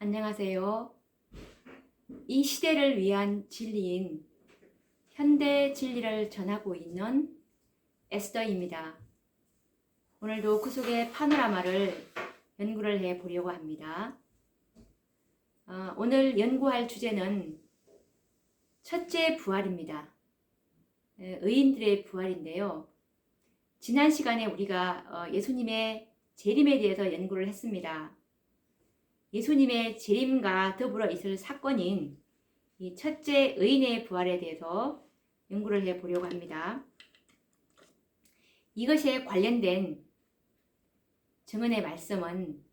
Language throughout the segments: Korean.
안녕하세요. 이 시대를 위한 진리인 현대 진리를 전하고 있는 에스더입니다. 오늘도 그 속의 파노라마를 연구를 해 보려고 합니다. 오늘 연구할 주제는 첫째 부활입니다. 의인들의 부활인데요. 지난 시간에 우리가 예수님의 재림에 대해서 연구를 했습니다. 예수님의 재림과 더불어 있을 사건인 이 첫째 의인의 부활에 대해서 연구를 해 보려고 합니다. 이것에 관련된 증언의 말씀은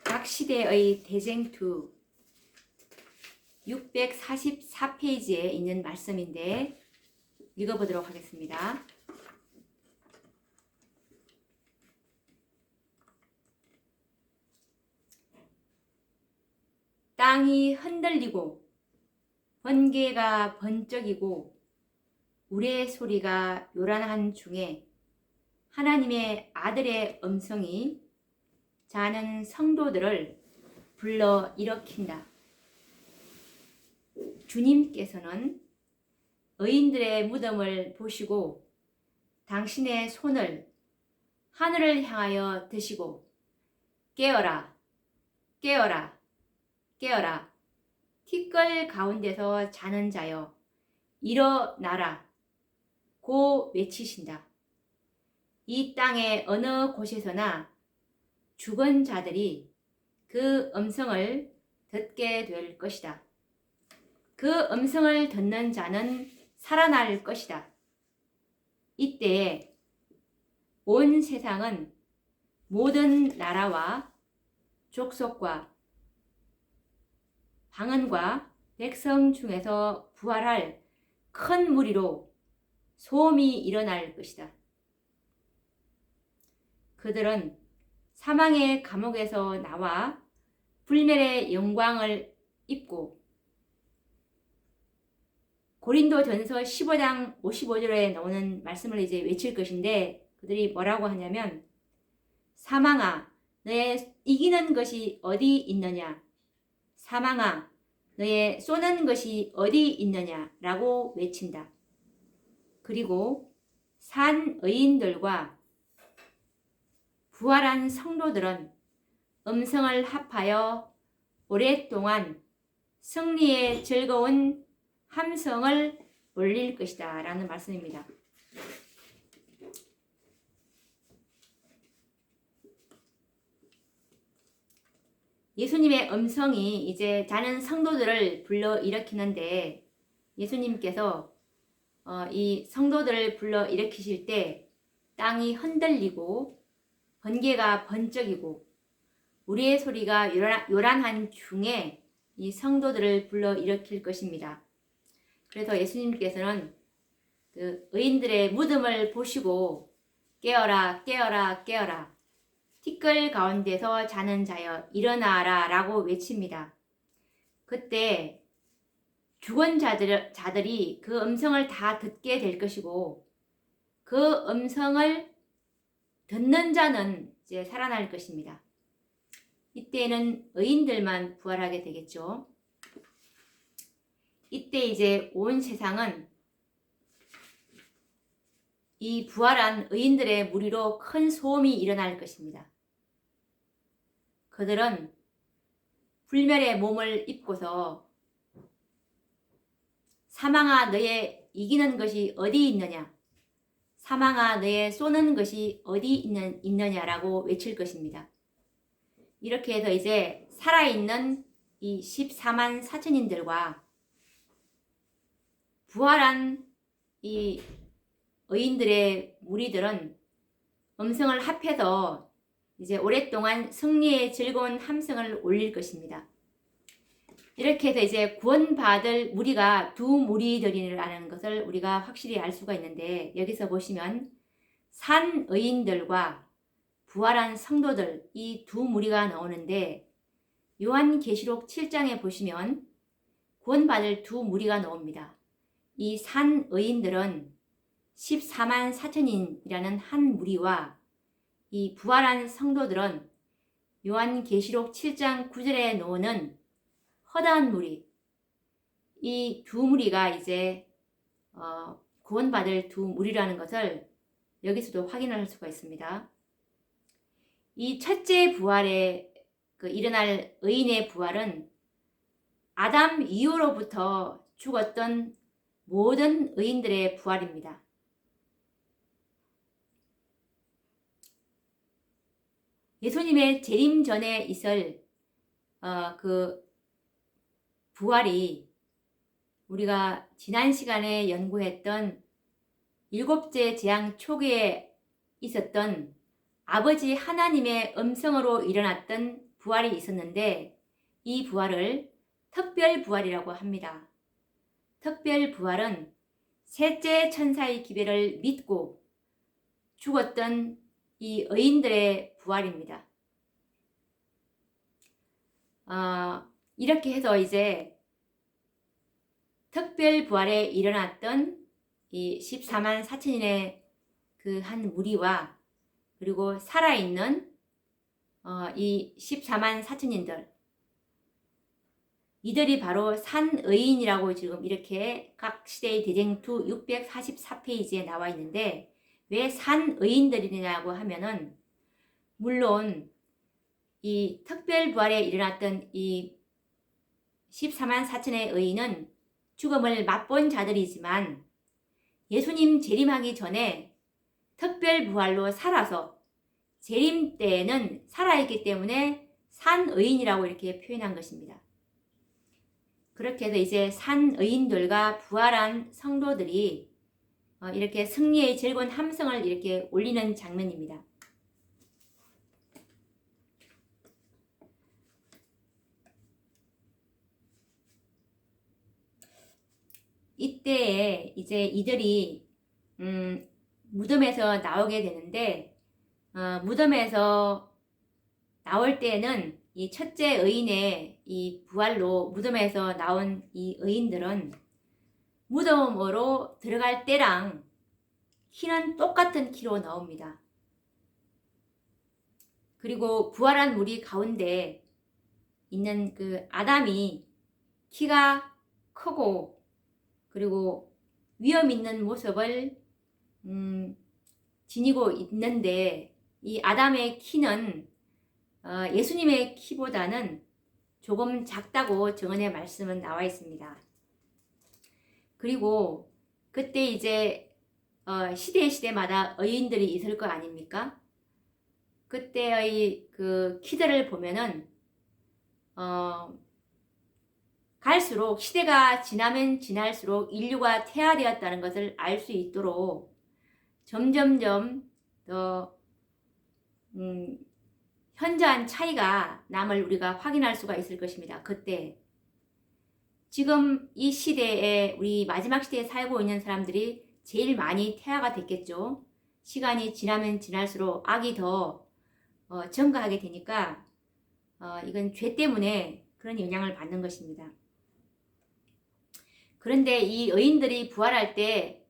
각 시대의 대쟁투 644페이지에 있는 말씀인데 읽어보도록 하겠습니다. 땅이 흔들리고 번개가 번쩍이고 우레 소리가 요란한 중에 하나님의 아들의 음성이 자는 성도들을 불러 일으킨다. 주님께서는 의인들의 무덤을 보시고 당신의 손을 하늘을 향하여 드시고 깨어라, 깨어라, 깨어라. 티끌 가운데서 자는 자여 일어나라. 고 외치신다. 이 땅의 어느 곳에서나 죽은 자들이 그 음성을 듣게 될 것이다. 그 음성을 듣는 자는 살아날 것이다. 이때에 온 세상은 모든 나라와 족속과 방언과 백성 중에서 부활할 큰 무리로 소음이 일어날 것이다. 그들은 사망의 감옥에서 나와 불멸의 영광을 입고 고린도전서 15장 55절에 나오는 말씀을 이제 외칠 것인데 그들이 뭐라고 하냐면 사망아 너의 이기는 것이 어디 있느냐 사망아 너의 쏘는 것이 어디 있느냐라고 외친다. 그리고 산 의인들과 부활한 성도들은 음성을 합하여 오랫동안 승리의 즐거운 함성을 올릴 것이다 라는 말씀입니다. 예수님의 음성이 이제 자는 성도들을 불러 일으키는데 예수님께서 이 성도들을 불러 일으키실 때 땅이 흔들리고 번개가 번쩍이고 우리의 소리가 요란한 중에 이 성도들을 불러 일으킬 것입니다. 그래서 예수님께서는 그 의인들의 무덤을 보시고 깨어라 깨어라 깨어라 티끌 가운데서 자는 자여 일어나라 라고 외칩니다. 그때 죽은 자들이 그 음성을 다 듣게 될 것이고 그 음성을 듣는 자는 이제 살아날 것입니다. 이때는 의인들만 부활하게 되겠죠. 이때 이제 온 세상은 이 부활한 의인들의 무리로 큰 소음이 일어날 것입니다. 그들은 불멸의 몸을 입고서 사망아 너의 이기는 것이 어디 있느냐 사망아 너의 쏘는 것이 어디 있느냐라고 외칠 것입니다. 이렇게 해서 이제 살아있는 이 14만 4천인들과 부활한 이 의인들의 무리들은 음성을 합해서 이제 오랫동안 승리의 즐거운 함성을 올릴 것입니다. 이렇게 해서 이제 구원받을 무리가 두 무리들이라는 것을 우리가 확실히 알 수가 있는데 여기서 보시면 산 의인들과 부활한 성도들 이 두 무리가 나오는데 요한계시록 7장에 보시면 구원받을 두 무리가 나옵니다. 이 산 의인들은 14만 4천인이라는 한 무리와 이 부활한 성도들은 요한계시록 7장 9절에 나오는 허다한 무리, 이 두 무리가 이제 구원받을 두 무리라는 것을 여기서도 확인할 수가 있습니다. 이 첫째 부활에 일어날 의인의 부활은 아담 이후로부터 죽었던 모든 의인들의 부활입니다. 예수님의 재림 전에 있을 그 부활이 우리가 지난 시간에 연구했던 일곱째 재앙 초기에 있었던 아버지 하나님의 음성으로 일어났던 부활이 있었는데, 이 부활을 특별 부활이라고 합니다. 특별 부활은 셋째 천사의 기별을 믿고 죽었던 이 의인들의 부활입니다. 이렇게 해서 이제 특별 부활에 일어났던 이 14만 4천인의 그 한 무리와, 그리고 살아있는 이 14만 4천인들, 이들이 바로 산의인이라고 지금 이렇게 각 시대의 대쟁투 644페이지에 나와 있는데, 왜 산의인들이냐고 하면은, 물론 이 특별부활에 일어났던 이 14만 4천의 의인은 죽음을 맛본 자들이지만, 예수님 재림하기 전에 특별부활로 살아서 재림 때에는 살아있기 때문에 산의인이라고 이렇게 표현한 것입니다. 그렇게 해서 이제 산의인들과 부활한 성도들이 이렇게 승리의 즐거운 함성을 이렇게 올리는 장면입니다. 이때에 이제 이들이 무덤에서 나오게 되는데, 무덤에서 나올 때는 이 첫째 의인의 이 부활로 무덤에서 나온 이 의인들은 무덤으로 들어갈 때랑 키는 똑같은 키로 나옵니다. 그리고 부활한 무리 가운데 있는 그 아담이 키가 크고, 그리고 위험 있는 모습을 지니고 있는데, 이 아담의 키는 예수님의 키보다는 조금 작다고 정언의 말씀은 나와 있습니다. 그리고 그때 이제 시대마다 의인들이 있을 거 아닙니까? 그때의 그 키들을 보면은 갈수록, 시대가 지나면 지날수록 인류가 퇴화되었다는 것을 알 수 있도록 점점점 더 현저한 차이가 남을 우리가 확인할 수가 있을 것입니다. 그때 지금 이 시대에, 우리 마지막 시대에 살고 있는 사람들이 제일 많이 퇴화가 됐겠죠. 시간이 지나면 지날수록 악이 더 증가하게 되니까 이건 죄 때문에 그런 영향을 받는 것입니다. 그런데 이 의인들이 부활할 때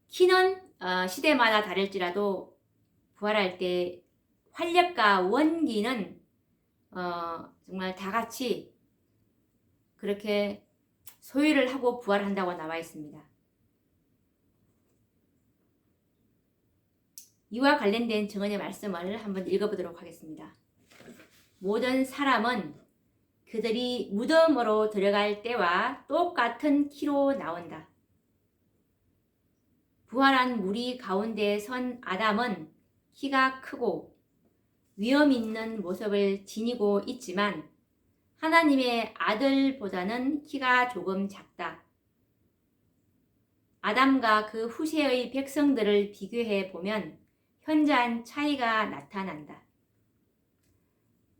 키는 시대마다 다를지라도 부활할 때 활력과 원기는 정말 다 같이 그렇게 소유를 하고 부활한다고 나와 있습니다. 이와 관련된 증언의 말씀을 한번 읽어보도록 하겠습니다. 모든 사람은 그들이 무덤으로 들어갈 때와 똑같은 키로 나온다. 부활한 무리 가운데 선 아담은 키가 크고 위험 있는 모습을 지니고 있지만, 하나님의 아들보다는 키가 조금 작다. 아담과 그 후세의 백성들을 비교해 보면 현저한 차이가 나타난다.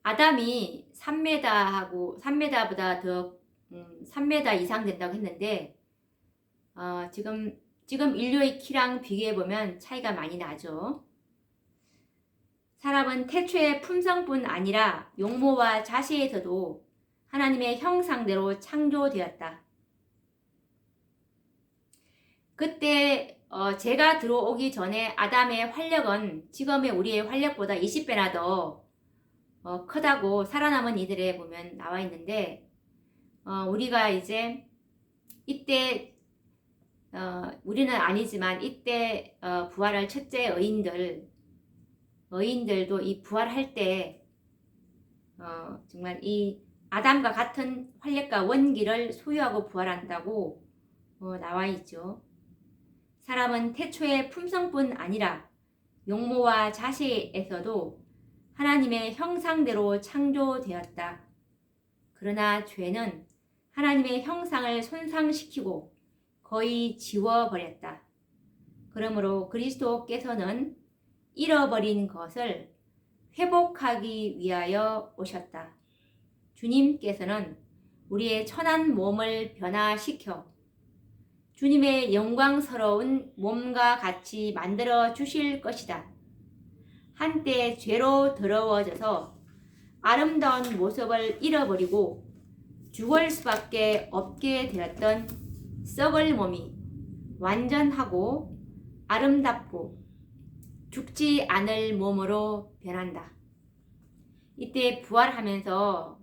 아담이 3m보다 더 3m 이상 된다고 했는데, 지금 인류의 키랑 비교해 보면 차이가 많이 나죠. 사람은 태초의 품성뿐 아니라 용모와 자세에서도 하나님의 형상대로 창조되었다. 그때 제가 들어오기 전에 아담의 활력은 지금의 우리의 활력보다 20배나 더 크다고 살아남은 이들에 보면 나와 있는데, 우리가 이제 이때 우리는 아니지만 이때 부활할 첫째 의인들도 이 부활할 때 정말 이 아담과 같은 활력과 원기를 소유하고 부활한다고 나와 있죠. 사람은 태초의 품성뿐 아니라 용모와 자세에서도 하나님의 형상대로 창조되었다. 그러나 죄는 하나님의 형상을 손상시키고 거의 지워버렸다. 그러므로 그리스도께서는 잃어버린 것을 회복하기 위하여 오셨다. 주님께서는 우리의 천한 몸을 변화시켜 주님의 영광스러운 몸과 같이 만들어 주실 것이다. 한때 죄로 더러워져서 아름다운 모습을 잃어버리고 죽을 수밖에 없게 되었던 썩을 몸이 완전하고 아름답고 죽지 않을 몸으로 변한다. 이때 부활하면서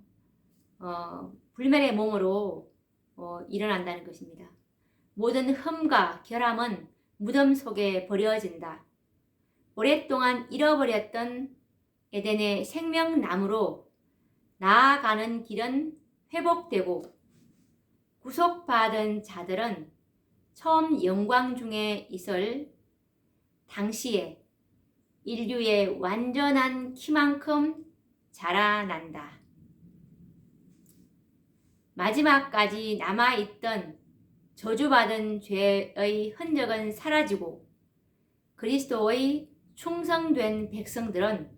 불멸의 몸으로 일어난다는 것입니다. 모든 흠과 결함은 무덤 속에 버려진다. 오랫동안 잃어버렸던 에덴의 생명나무로 나아가는 길은 회복되고 구속받은 자들은 처음 영광 중에 있을 당시에 인류의 완전한 키만큼 자라난다. 마지막까지 남아있던 저주받은 죄의 흔적은 사라지고 그리스도의 충성된 백성들은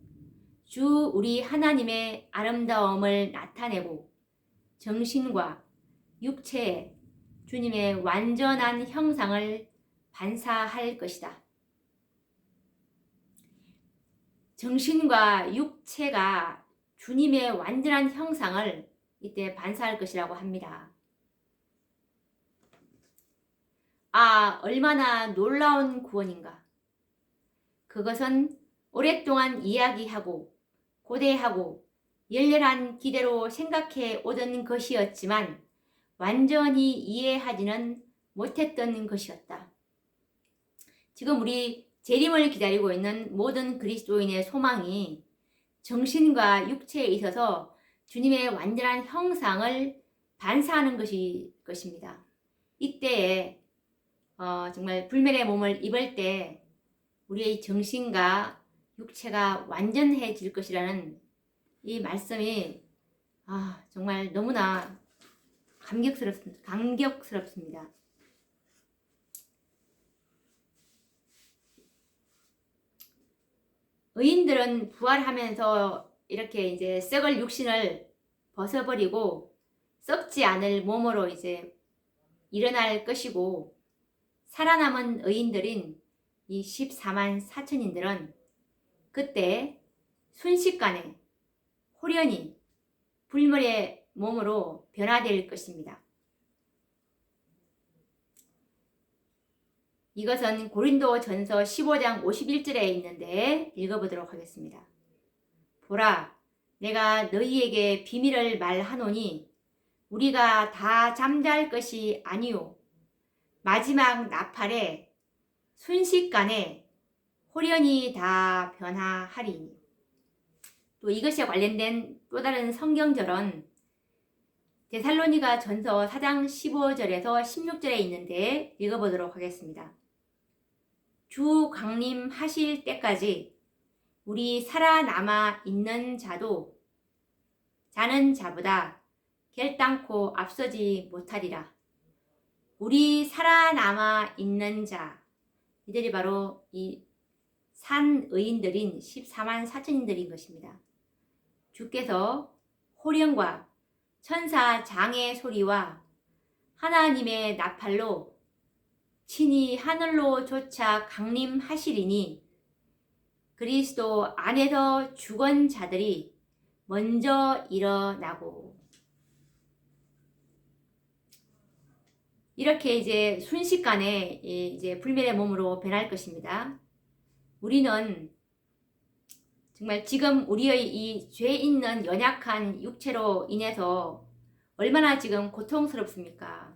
주 우리 하나님의 아름다움을 나타내고 정신과 육체에 주님의 완전한 형상을 반사할 것이다. 정신과 육체가 주님의 완전한 형상을 이때 반사할 것이라고 합니다. 얼마나 놀라운 구원인가. 그것은 오랫동안 이야기하고 고대하고 열렬한 기대로 생각해 오던 것이었지만 완전히 이해하지는 못했던 것이었다. 지금 우리 재림을 기다리고 있는 모든 그리스도인의 소망이 정신과 육체에 있어서 주님의 완전한 형상을 반사하는 것입니다. 이때에 정말 불멸의 몸을 입을 때 우리의 정신과 육체가 완전해질 것이라는 이 말씀이 정말 너무나 감격스럽습니다. 의인들은 부활하면서 이렇게 이제 썩을 육신을 벗어버리고 썩지 않을 몸으로 이제 일어날 것이고, 살아남은 의인들인 이 14만 4천인들은 그때 순식간에 호련히 불멸의 몸으로 변화될 것입니다. 이것은 고린도전서 15장 51절에 있는데 읽어보도록 하겠습니다. 보라, 내가 너희에게 비밀을 말하노니 우리가 다 잠잘 것이 아니요 마지막 나팔에 순식간에 호련히 다 변화하리니. 또 이것에 관련된 또 다른 성경절은 데살로니가 전서 4장 15절에서 16절에 있는데 읽어보도록 하겠습니다. 주 강림하실 때까지 우리 살아남아 있는 자도 자는 자보다 결단코 앞서지 못하리라. 우리 살아남아 있는 자, 이들이 바로 이 산 의인들인 14만 4천인들인 것입니다. 주께서 호령과 천사 장의 소리와 하나님의 나팔로 친히 하늘로 쫓아 강림하시리니 그리스도 안에서 죽은 자들이 먼저 일어나고. 이렇게 이제 순식간에 이제 불멸의 몸으로 변할 것입니다. 우리는 정말 지금 우리의 이 죄 있는 연약한 육체로 인해서 얼마나 지금 고통스럽습니까?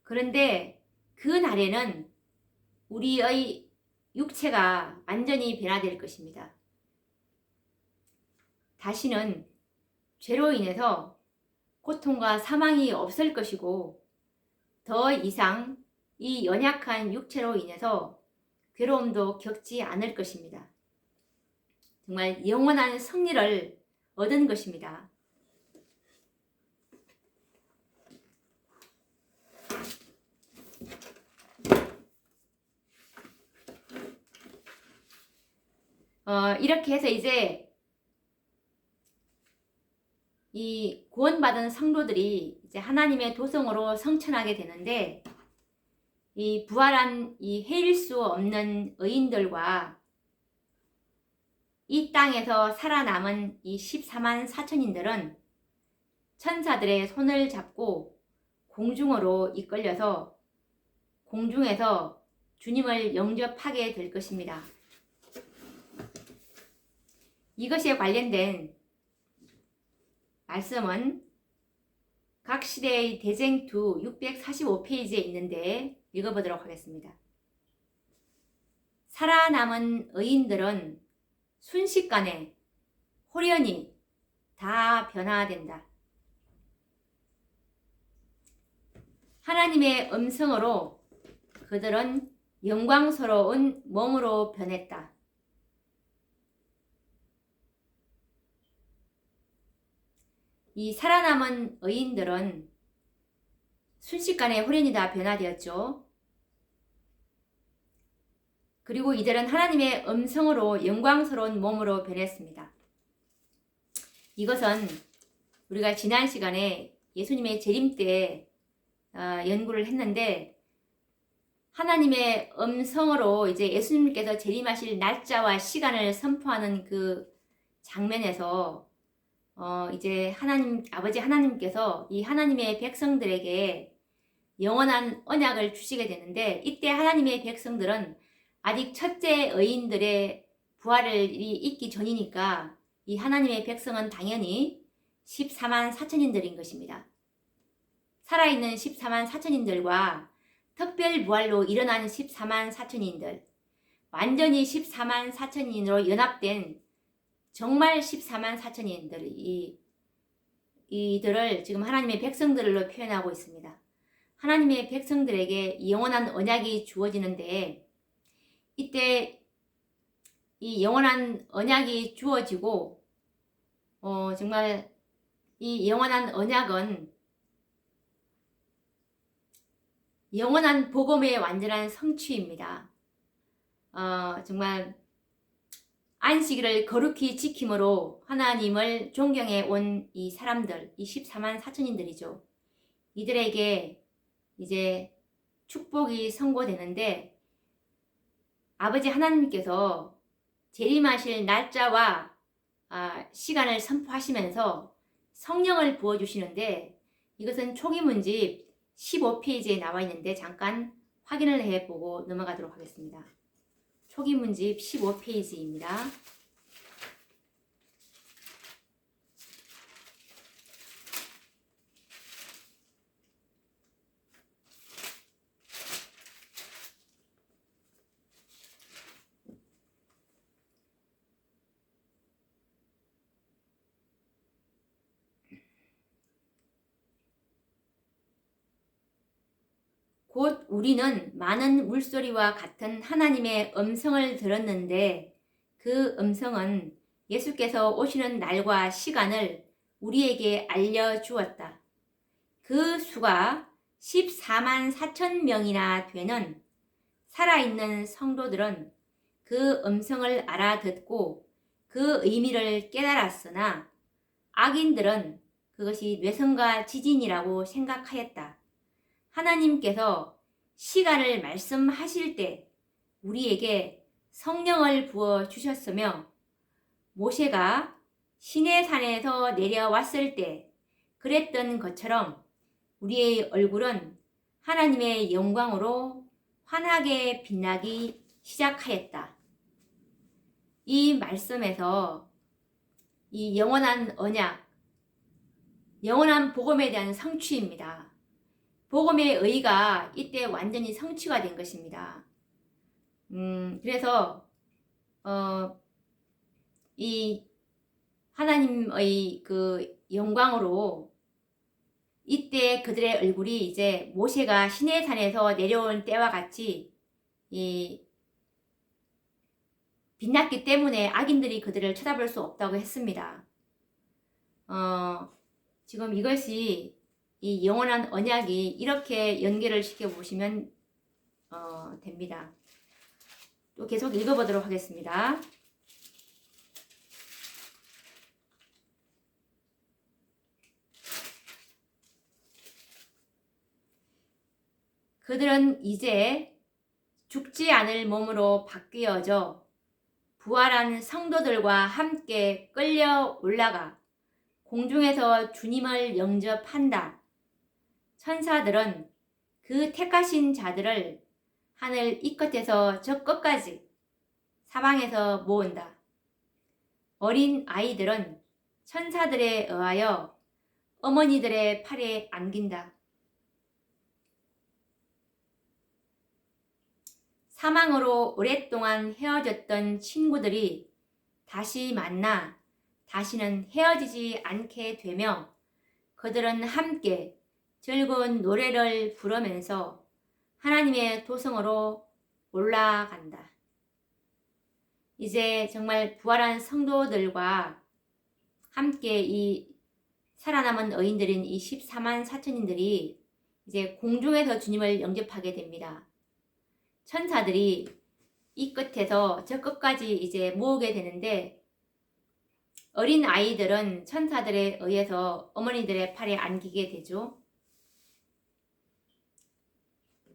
그런데 그 날에는 우리의 육체가 완전히 변화될 것입니다. 다시는 죄로 인해서 고통과 사망이 없을 것이고 더 이상 이 연약한 육체로 인해서 괴로움도 겪지 않을 것입니다. 정말 영원한 승리를 얻은 것입니다. 이렇게 해서 이제 이 구원받은 성도들이 이제 하나님의 도성으로 성천하게 되는데, 이 부활한 이 헤일 수 없는 의인들과 이 땅에서 살아남은 이 14만 4천인들은 천사들의 손을 잡고 공중으로 이끌려서 공중에서 주님을 영접하게 될 것입니다. 이것에 관련된 말씀은 각 시대의 대쟁투 645페이지에 있는데 읽어보도록 하겠습니다. 살아남은 의인들은 순식간에 홀연히 다 변화된다. 하나님의 음성으로 그들은 영광스러운 몸으로 변했다. 이 살아남은 의인들은 순식간에 홀연히 다 변화되었죠. 그리고 이들은 하나님의 음성으로 영광스러운 몸으로 변했습니다. 이것은 우리가 지난 시간에 예수님의 재림 때 연구를 했는데, 하나님의 음성으로 이제 예수님께서 재림하실 날짜와 시간을 선포하는 그 장면에서 이제 아버지 하나님께서 이 하나님의 백성들에게 영원한 언약을 주시게 되는데, 이때 하나님의 백성들은 아직 첫째 의인들의 부활이 있기 전이니까 이 하나님의 백성은 당연히 14만 4천인들인 것입니다. 살아있는 14만 4천인들과 특별 부활로 일어난 14만 4천인들, 완전히 14만 4천인으로 연합된 정말 14만 4천인들, 이들을 지금 하나님의 백성들로 표현하고 있습니다. 하나님의 백성들에게 영원한 언약이 주어지는데, 이때 이 영원한 언약이 주어지고 정말 이 영원한 언약은 영원한 복음의 완전한 성취입니다. 정말 안식일을 거룩히 지킴으로 하나님을 존경해 온 이 사람들, 이 14만 4천인들이죠. 이들에게 이제 축복이 선고되는데, 아버지 하나님께서 재림하실 날짜와 시간을 선포하시면서 성령을 부어주시는데, 이것은 초기문집 15페이지에 나와 있는데 잠깐 확인을 해보고 넘어가도록 하겠습니다. 초기문집 15페이지입니다. 곧 우리는 많은 물소리와 같은 하나님의 음성을 들었는데, 그 음성은 예수께서 오시는 날과 시간을 우리에게 알려주었다. 그 수가 14만 4천 명이나 되는 살아있는 성도들은 그 음성을 알아듣고 그 의미를 깨달았으나, 악인들은 그것이 뇌성과 지진이라고 생각하였다. 하나님께서 시간을 말씀하실 때 우리에게 성령을 부어 주셨으며, 모세가 시내산에서 내려왔을 때 그랬던 것처럼 우리의 얼굴은 하나님의 영광으로 환하게 빛나기 시작하였다. 이 말씀에서 이 영원한 언약, 영원한 복음에 대한 성취입니다. 복음의 의가 이때 완전히 성취가 된 것입니다. 그래서 이 하나님의 그 영광으로 이때 그들의 얼굴이 이제 모세가 시내산에서 내려온 때와 같이 빛났기 때문에 악인들이 그들을 쳐다볼 수 없다고 했습니다. 지금 이것이 이 영원한 언약이 이렇게 연결을 시켜보시면 됩니다. 또 계속 읽어보도록 하겠습니다. 그들은 이제 죽지 않을 몸으로 바뀌어져 부활한 성도들과 함께 끌려 올라가 공중에서 주님을 영접한다. 천사들은 그 택하신 자들을 하늘 이 끝에서 저 끝까지 사방에서 모은다. 어린 아이들은 천사들에 의하여 어머니들의 팔에 안긴다. 사망으로 오랫동안 헤어졌던 친구들이 다시 만나 다시는 헤어지지 않게 되며 그들은 함께 즐거운 노래를 부르면서 하나님의 도성으로 올라간다. 이제 정말 부활한 성도들과 함께 이 살아남은 의인들인 이 14만 4천인들이 이제 공중에서 주님을 영접하게 됩니다. 천사들이 이 끝에서 저 끝까지 이제 모으게 되는데 어린 아이들은 천사들에 의해서 어머니들의 팔에 안기게 되죠.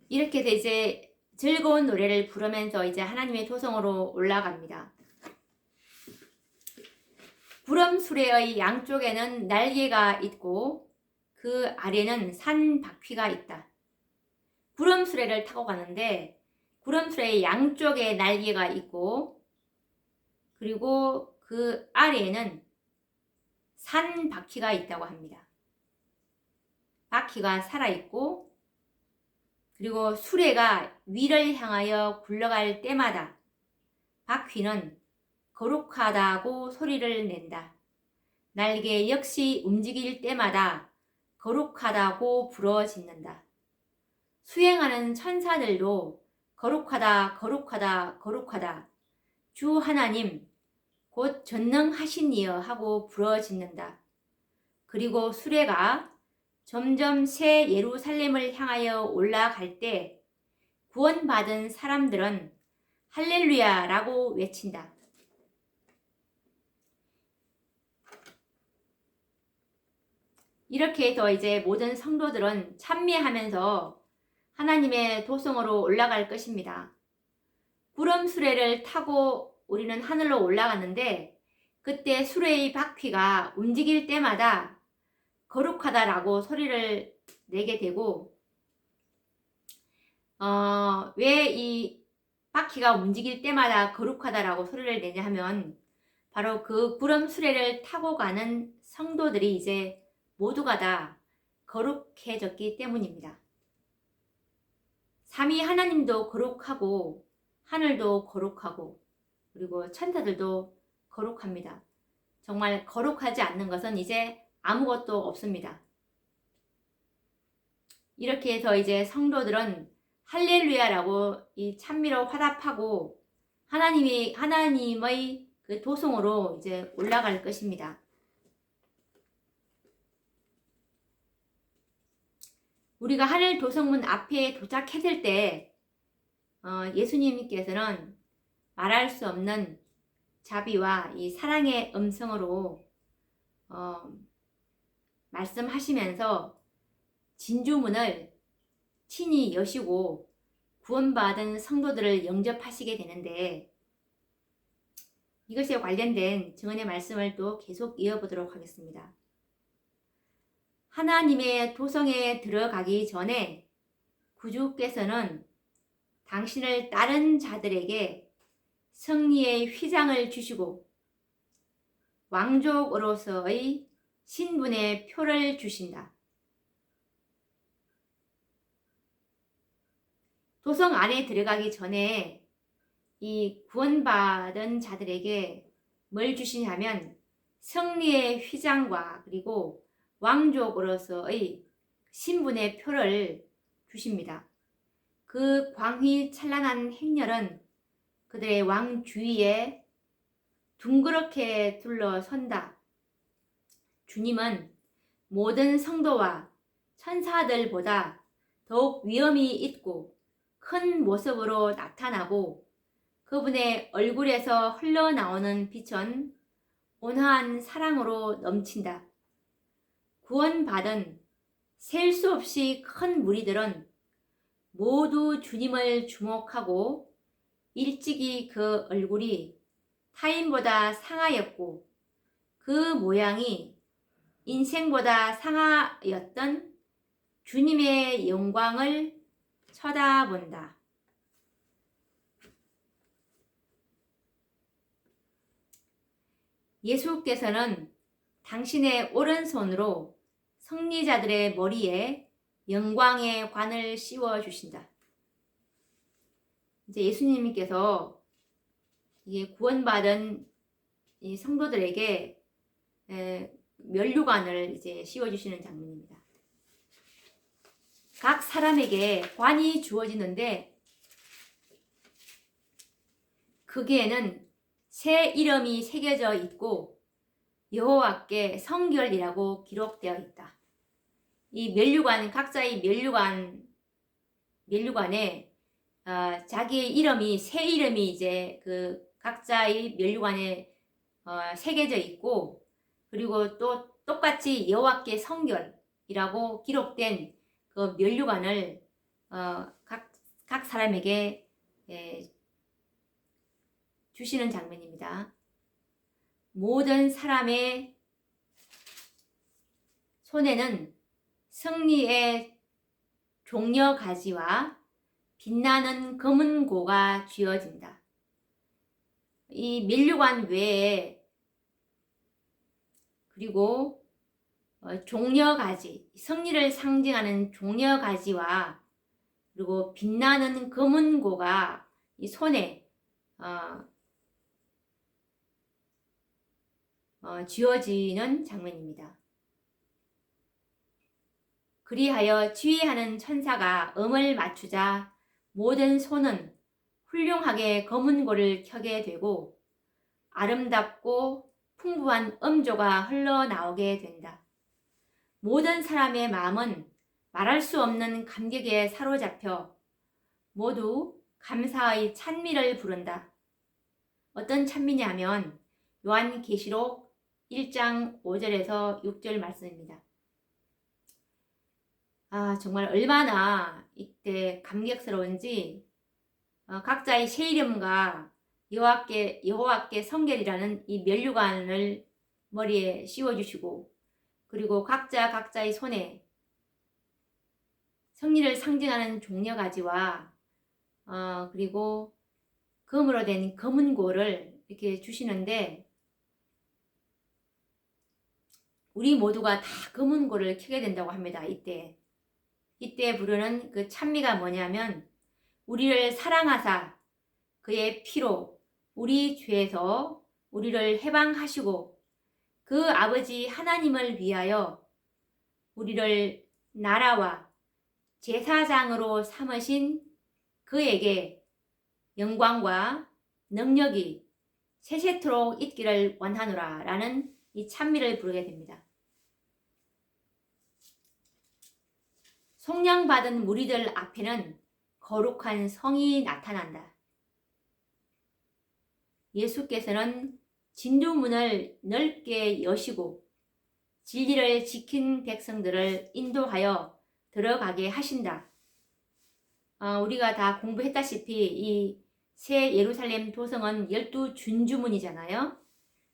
이렇게 해서 이제 즐거운 노래를 부르면서 이제 하나님의 도성으로 올라갑니다. 구름 수레의 양쪽에는 날개가 있고 그 아래는 산 바퀴가 있다. 구름 수레를 타고 가는데 구름 수레의 양쪽에 날개가 있고 그리고 그 아래에는 산 바퀴가 있다고 합니다. 바퀴가 살아있고 그리고 수레가 위를 향하여 굴러갈 때마다 바퀴는 거룩하다고 소리를 낸다. 날개 역시 움직일 때마다 거룩하다고 부르짖는다. 수행하는 천사들도 거룩하다, 거룩하다, 거룩하다. 주 하나님, 곧 전능하신 이여 하고 부르짖는다. 그리고 수레가 점점 새 예루살렘을 향하여 올라갈 때 구원받은 사람들은 할렐루야라고 외친다. 이렇게 해서 이제 모든 성도들은 찬미하면서 하나님의 도성으로 올라갈 것입니다. 구름 수레를 타고 우리는 하늘로 올라갔는데 그때 수레의 바퀴가 움직일 때마다 거룩하다라고 소리를 내게 되고 왜 이 바퀴가 움직일 때마다 거룩하다라고 소리를 내냐 하면 바로 그 구름 수레를 타고 가는 성도들이 이제 모두가 다 거룩해졌기 때문입니다. 삼위 하나님도 거룩하고 하늘도 거룩하고 그리고 천사들도 거룩합니다. 정말 거룩하지 않는 것은 이제 아무것도 없습니다. 이렇게 해서 이제 성도들은 할렐루야라고 이 찬미로 화답하고 하나님의 그 도성으로 이제 올라갈 것입니다. 우리가 하늘 도성문 앞에 도착했을 때 예수님께서는 말할 수 없는 자비와 이 사랑의 음성으로 말씀하시면서 진주문을 친히 여시고 구원받은 성도들을 영접하시게 되는데 이것에 관련된 증언의 말씀을 또 계속 이어보도록 하겠습니다. 하나님의 도성에 들어가기 전에 구주께서는 당신을 따른 자들에게 승리의 휘장을 주시고 왕족으로서의 신분의 표를 주신다. 도성 안에 들어가기 전에 이 구원받은 자들에게 뭘 주시냐면 승리의 휘장과 그리고 왕족으로서의 신분의 표를 주십니다. 그 광휘 찬란한 행렬은 그들의 왕 주위에 둥그렇게 둘러선다. 주님은 모든 성도와 천사들보다 더욱 위엄이 있고 큰 모습으로 나타나고 그분의 얼굴에서 흘러나오는 빛은 온화한 사랑으로 넘친다. 구원받은 셀 수 없이 큰 무리들은 모두 주님을 주목하고 일찍이 그 얼굴이 타인보다 상하였고 그 모양이 인생보다 상하였던 주님의 영광을 쳐다본다. 예수께서는 당신의 오른손으로 승리자들의 머리에 영광의 관을 씌워 주신다. 이제 예수님께서 구원받은 이 성도들에게 면류관을 이제 씌워 주시는 장면입니다. 각 사람에게 관이 주어지는데 거기에는 새 이름이 새겨져 있고 여호와께 성결이라고 기록되어 있다. 이 면류관, 각자의 면류관에 자기의 이름이, 새 이름이 이제 그 각자의 면류관에 새겨져 있고, 그리고 또 똑같이 여호와께 성결이라고 기록된 그 면류관을 각 사람에게 주시는 장면입니다. 모든 사람의 손에는 승리의 종려 가지와 빛나는 검은고가 쥐어진다. 이 면류관 외에 그리고 종려 가지, 승리를 상징하는 종려 가지와 그리고 빛나는 검은고가 이 손에 쥐어지는 장면입니다. 그리하여 지휘하는 천사가 음을 맞추자 모든 손은 훌륭하게 검은고를 켜게 되고 아름답고 풍부한 음조가 흘러나오게 된다. 모든 사람의 마음은 말할 수 없는 감격에 사로잡혀 모두 감사의 찬미를 부른다. 어떤 찬미냐면 요한계시록 1장 5절에서 6절 말씀입니다. 정말 얼마나 이때 감격스러운지 각자의 새 이름과 여호와께 성결이라는 이 면류관을 머리에 씌워주시고 그리고 각자의 손에 승리를 상징하는 종려가지와 그리고 금으로 된 검은고를 이렇게 주시는데 우리 모두가 다 검은고를 켜게 된다고 합니다. 이때 부르는 그 찬미가 뭐냐면 우리를 사랑하사 그의 피로 우리 죄에서 우리를 해방하시고 그 아버지 하나님을 위하여 우리를 나라와 제사장으로 삼으신 그에게 영광과 능력이 세세토록 있기를 원하노라 라는 이 찬미를 부르게 됩니다. 속량받은 무리들 앞에는 거룩한 성이 나타난다. 예수께서는 진두문을 넓게 여시고 진리를 지킨 백성들을 인도하여 들어가게 하신다. 우리가 다 공부했다시피 이 새 예루살렘 도성은 12 준주문이잖아요.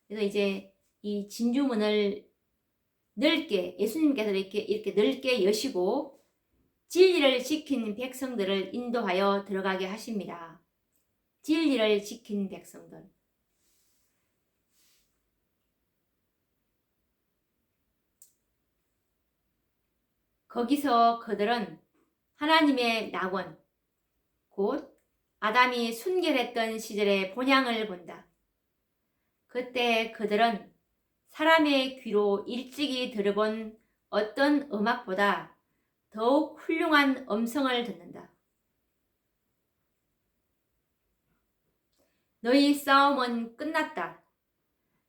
그래서 이제 이 진주문을 넓게 예수님께서 이렇게 넓게 여시고 진리를 지킨 백성들을 인도하여 들어가게 하십니다. 진리를 지킨 백성들. 거기서 그들은 하나님의 낙원, 곧 아담이 순결했던 시절의 본향을 본다. 그때 그들은 사람의 귀로 일찍이 들어본 어떤 음악보다 더욱 훌륭한 음성을 듣는다. 너희 싸움은 끝났다.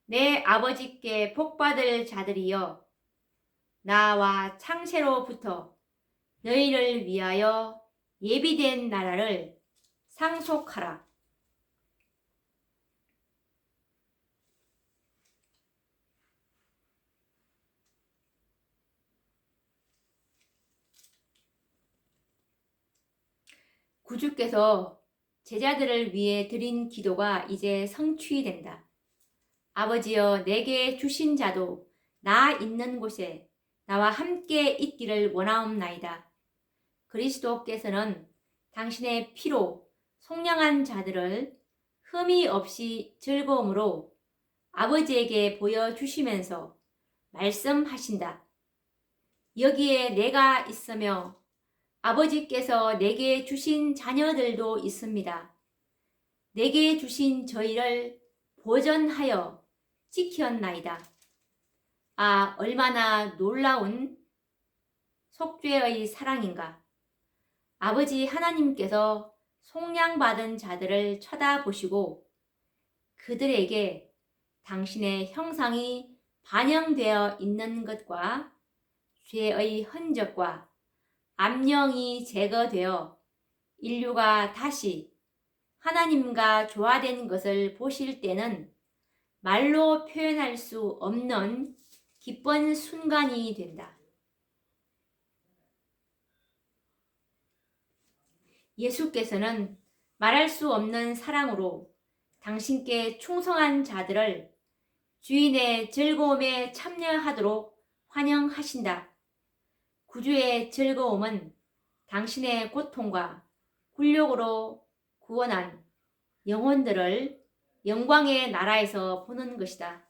내 아버지께 복받을 자들이여, 나와 창세로부터 너희를 위하여 예비된 나라를 상속하라. 구주께서 제자들을 위해 드린 기도가 이제 성취된다. 아버지여, 내게 주신 자도 나 있는 곳에 나와 함께 있기를 원하옵나이다. 그리스도께서는 당신의 피로 속량한 자들을 흠이 없이 즐거움으로 아버지에게 보여주시면서 말씀하신다. 여기에 내가 있으며 아버지께서 내게 주신 자녀들도 있습니다. 내게 주신 저희를 보전하여 지켰나이다. 아, 얼마나 놀라운 속죄의 사랑인가. 아버지 하나님께서 속량받은 자들을 쳐다보시고 그들에게 당신의 형상이 반영되어 있는 것과 죄의 흔적과 암령이 제거되어 인류가 다시 하나님과 조화된 것을 보실 때는 말로 표현할 수 없는 기쁜 순간이 된다. 예수께서는 말할 수 없는 사랑으로 당신께 충성한 자들을 주인의 즐거움에 참여하도록 환영하신다. 구주의 즐거움은 당신의 고통과 굴욕으로 구원한 영혼들을 영광의 나라에서 보는 것이다.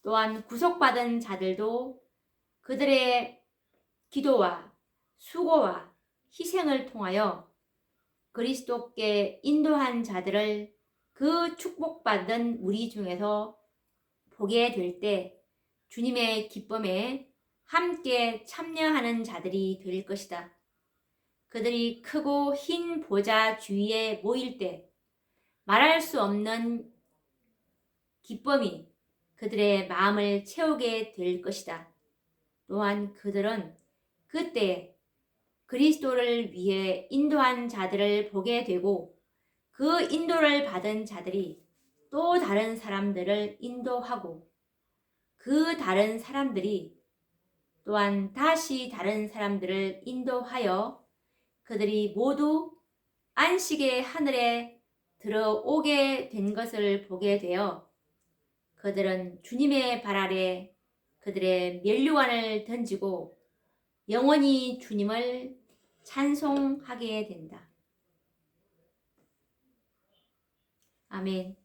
또한 구속받은 자들도 그들의 기도와 수고와 희생을 통하여 그리스도께 인도한 자들을 그 축복받은 무리 중에서 보게 될 때 주님의 기쁨에 함께 참여하는 자들이 될 것이다. 그들이 크고 흰 보좌 주위에 모일 때 말할 수 없는 기쁨이 그들의 마음을 채우게 될 것이다. 또한 그들은 그때 그리스도를 위해 인도한 자들을 보게 되고 그 인도를 받은 자들이 또 다른 사람들을 인도하고 그 다른 사람들이 또한 다시 다른 사람들을 인도하여 그들이 모두 안식의 하늘에 들어오게 된 것을 보게 되어 그들은 주님의 발 아래 그들의 면류관을 던지고 영원히 주님을 찬송하게 된다. 아멘.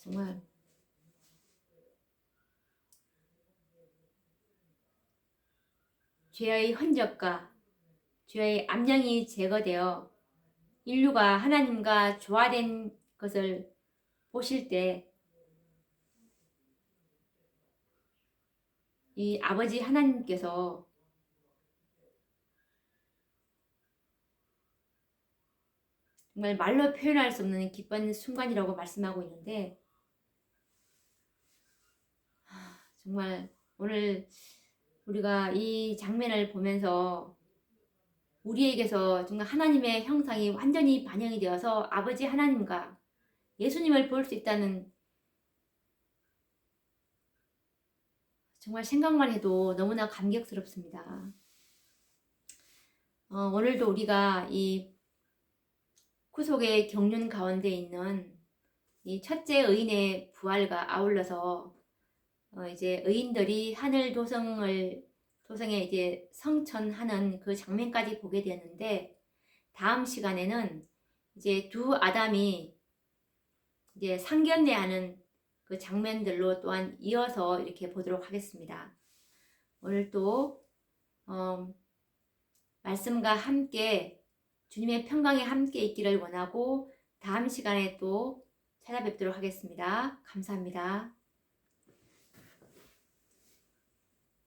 정말 죄의 흔적과 죄의 암령이 제거되어 인류가 하나님과 조화된 것을 보실 때 이 아버지 하나님께서 정말 말로 표현할 수 없는 기쁜 순간이라고 말씀하고 있는데 정말 오늘 우리가 이 장면을 보면서 우리에게서 정말 하나님의 형상이 완전히 반영이 되어서 아버지 하나님과 예수님을 볼 수 있다는 정말 생각만 해도 너무나 감격스럽습니다. 오늘도 우리가 이 구속의 경륜 가운데 있는 이 첫째 의인의 부활과 아울러서 이제 의인들이 하늘 도성에 이제 성천하는 그 장면까지 보게 되었는데, 다음 시간에는 이제 두 아담이 이제 상견례하는 그 장면들로 또한 이어서 이렇게 보도록 하겠습니다. 오늘 또 말씀과 함께 주님의 평강에 함께 있기를 원하고 다음 시간에 또 찾아뵙도록 하겠습니다. 감사합니다.